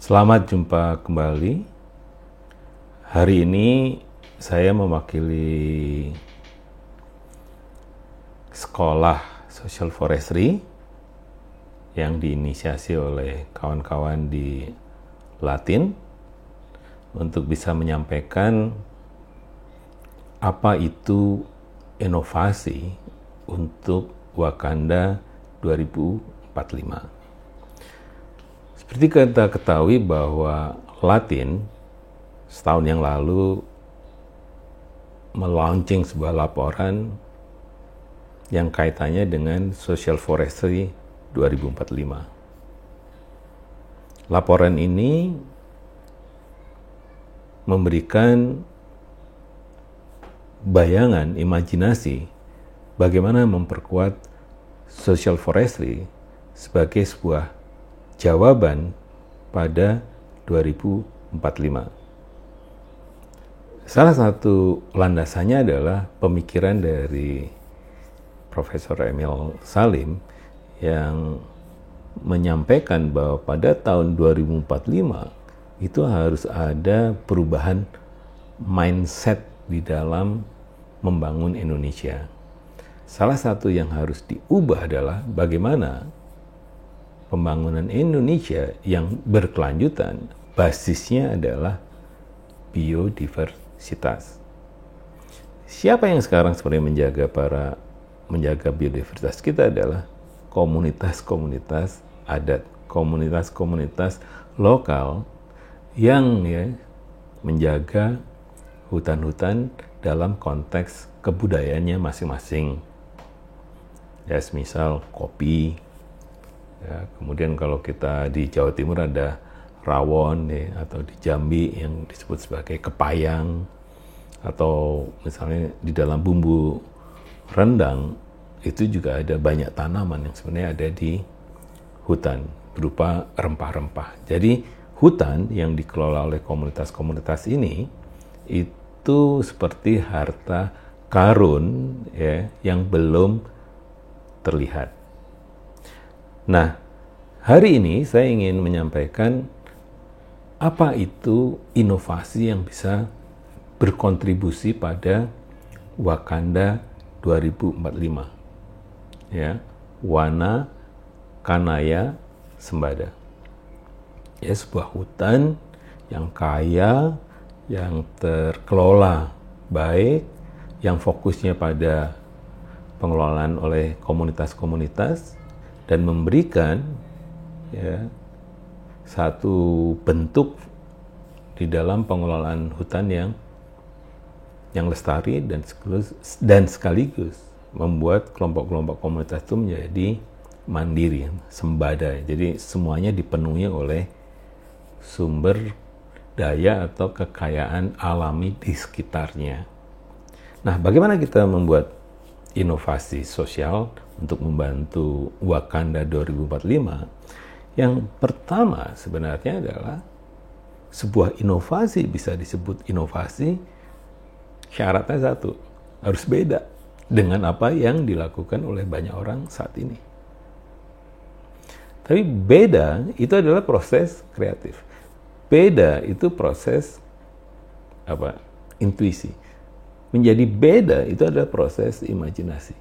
Selamat jumpa kembali. Hari ini saya mewakili sekolah Social Forestry yang diinisiasi oleh kawan-kawan di Latin untuk bisa menyampaikan apa itu inovasi untuk Wakanda 2045. Seperti kita ketahui bahwa Latin setahun yang lalu melaunching sebuah laporan yang kaitannya dengan Social Forestry 2045. Laporan ini memberikan bayangan, imajinasi bagaimana memperkuat Social Forestry sebagai sebuah jawaban pada 2045. Salah satu landasannya adalah pemikiran dari Profesor Emil Salim yang menyampaikan bahwa pada tahun 2045 itu harus ada perubahan mindset di dalam membangun Indonesia. Salah satu yang harus diubah adalah bagaimana pembangunan Indonesia yang berkelanjutan basisnya adalah biodiversitas. Siapa yang sekarang sebenarnya menjaga biodiversitas kita adalah komunitas-komunitas adat, komunitas-komunitas lokal yang menjaga hutan-hutan dalam konteks kebudayaannya masing-masing. Ya, misal kopi. Ya, kemudian kalau kita di Jawa Timur ada rawon atau di Jambi yang disebut sebagai kepayang, atau misalnya di dalam bumbu rendang itu juga ada banyak tanaman yang sebenarnya ada di hutan berupa rempah-rempah. Jadi hutan yang dikelola oleh komunitas-komunitas ini itu seperti harta karun yang belum terlihat. Nah, hari ini saya ingin menyampaikan apa itu inovasi yang bisa berkontribusi pada Wakanda 2045. Ya, Wana Kanaya Sembada. Ya, sebuah hutan yang kaya, yang terkelola baik, yang fokusnya pada pengelolaan oleh komunitas-komunitas dan memberikan satu bentuk di dalam pengelolaan hutan yang lestari dan sekaligus membuat kelompok-kelompok komunitas itu menjadi mandiri, sembada. Jadi semuanya dipenuhi oleh sumber daya atau kekayaan alami di sekitarnya. Nah, bagaimana kita membuat inovasi sosial untuk membantu Wakanda 2045? Yang pertama sebenarnya adalah sebuah inovasi bisa disebut inovasi, syaratnya satu, harus beda dengan apa yang dilakukan oleh banyak orang saat ini. Tapi beda itu adalah proses kreatif. Beda itu proses intuisi. Menjadi beda itu adalah proses imajinasi.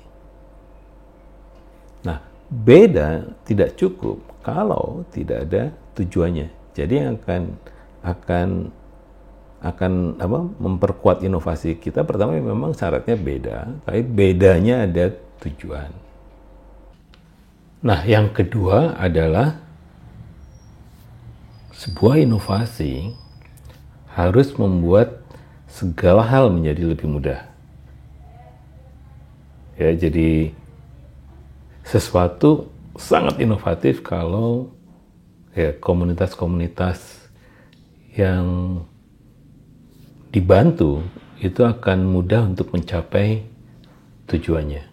Nah, beda tidak cukup kalau tidak ada tujuannya. Jadi yang akan memperkuat inovasi kita, pertama memang syaratnya beda, tapi bedanya ada tujuan. Nah, yang kedua adalah sebuah inovasi harus membuat segala hal menjadi lebih mudah. Ya, jadi sesuatu sangat inovatif kalau komunitas-komunitas yang dibantu itu akan mudah untuk mencapai tujuannya.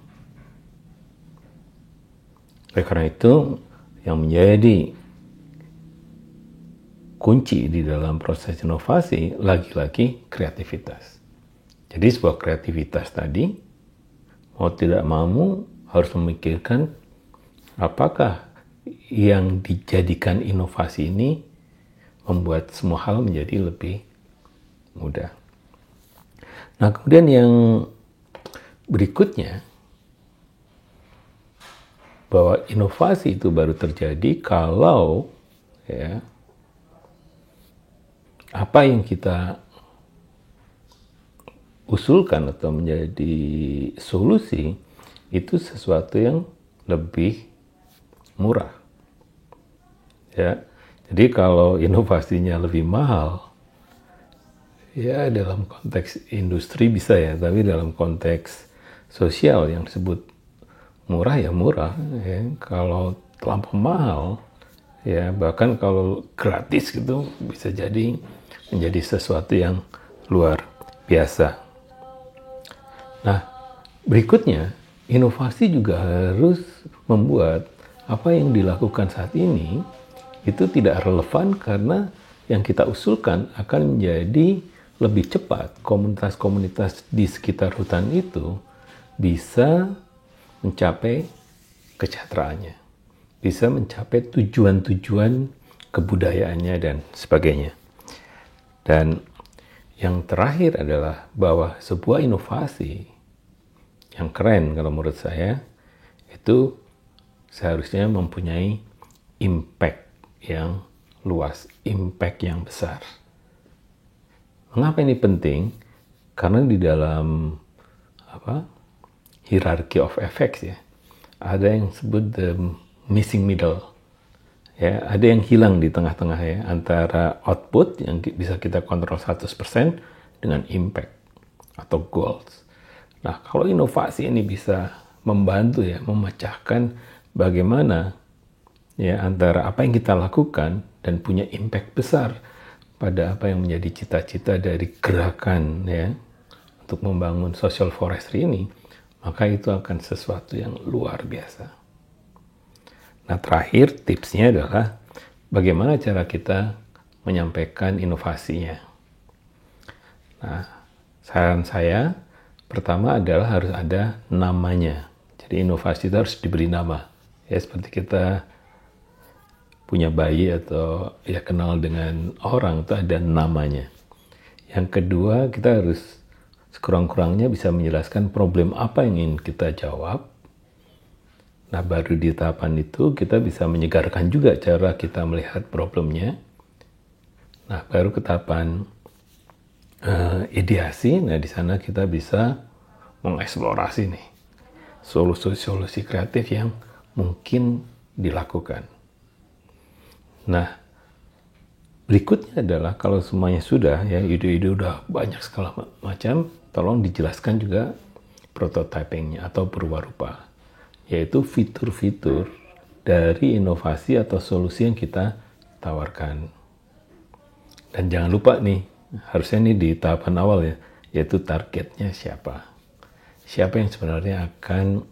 Oleh karena itu, yang menjadi kunci di dalam proses inovasi lagi-lagi kreativitas. Jadi sebuah kreativitas tadi mau tidak mau harus memikirkan apakah yang dijadikan inovasi ini membuat semua hal menjadi lebih mudah. Nah, kemudian yang berikutnya, bahwa inovasi itu baru terjadi kalau ya apa yang kita usulkan atau menjadi solusi itu sesuatu yang lebih murah. Ya. Jadi kalau inovasinya lebih mahal, ya dalam konteks industri bisa ya, tapi dalam konteks sosial yang disebut murah ya murah. Ya. Kalau terlampau mahal, ya bahkan kalau gratis gitu bisa jadi menjadi sesuatu yang luar biasa. Nah, berikutnya inovasi juga harus membuat apa yang dilakukan saat ini itu tidak relevan, karena yang kita usulkan akan menjadi lebih cepat. Komunitas-komunitas di sekitar hutan itu bisa mencapai kesejahteraannya, bisa mencapai tujuan-tujuan kebudayaannya dan sebagainya. Dan yang terakhir adalah bahwa sebuah inovasi yang keren kalau menurut saya itu seharusnya mempunyai impact yang luas, impact yang besar. Mengapa ini penting? Karena di dalam hierarchy of effects ya, ada yang disebut the missing middle. Ya, ada yang hilang di tengah-tengah ya, antara output yang bisa kita kontrol 100% dengan impact atau goals. Nah, kalau inovasi ini bisa membantu ya, memecahkan bagaimana ya antara apa yang kita lakukan dan punya impact besar pada apa yang menjadi cita-cita dari gerakan ya untuk membangun social forestry ini, maka itu akan sesuatu yang luar biasa. Nah, terakhir tipsnya adalah bagaimana cara kita menyampaikan inovasinya. Nah, saran saya pertama adalah harus ada namanya. Jadi inovasi itu harus diberi nama. Ya, seperti kita punya bayi atau ya kenal dengan orang itu ada namanya. Yang kedua, kita harus sekurang-kurangnya bisa menjelaskan problem apa yang ingin kita jawab. Nah, baru di tahapan itu kita bisa menyegarkan juga cara kita melihat problemnya. Nah, baru ke tahapan ideasi. Nah, di sana kita bisa mengeksplorasi nih solusi-solusi kreatif yang mungkin dilakukan. Nah, berikutnya adalah kalau semuanya sudah, ya ide-ide udah banyak segala macam, tolong dijelaskan juga prototypingnya atau perwarupa, yaitu fitur-fitur dari inovasi atau solusi yang kita tawarkan. Dan jangan lupa nih, harusnya nih di tahapan awal ya, yaitu targetnya siapa. Siapa yang sebenarnya akan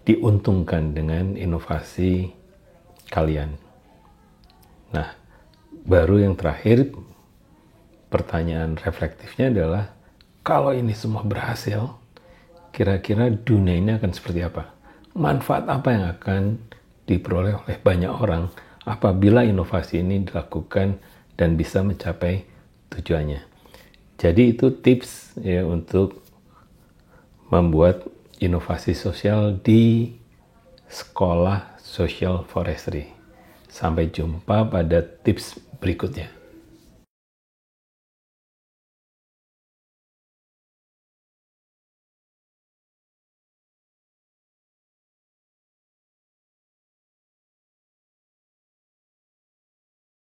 diuntungkan dengan inovasi kalian. Nah, baru yang terakhir, pertanyaan reflektifnya adalah, kalau ini semua berhasil, kira-kira dunia ini akan seperti apa? Manfaat apa yang akan diperoleh oleh banyak orang apabila inovasi ini dilakukan dan bisa mencapai tujuannya? Jadi itu tips ya untuk membuat inovasi sosial di sekolah social forestry. Sampai jumpa pada tips berikutnya.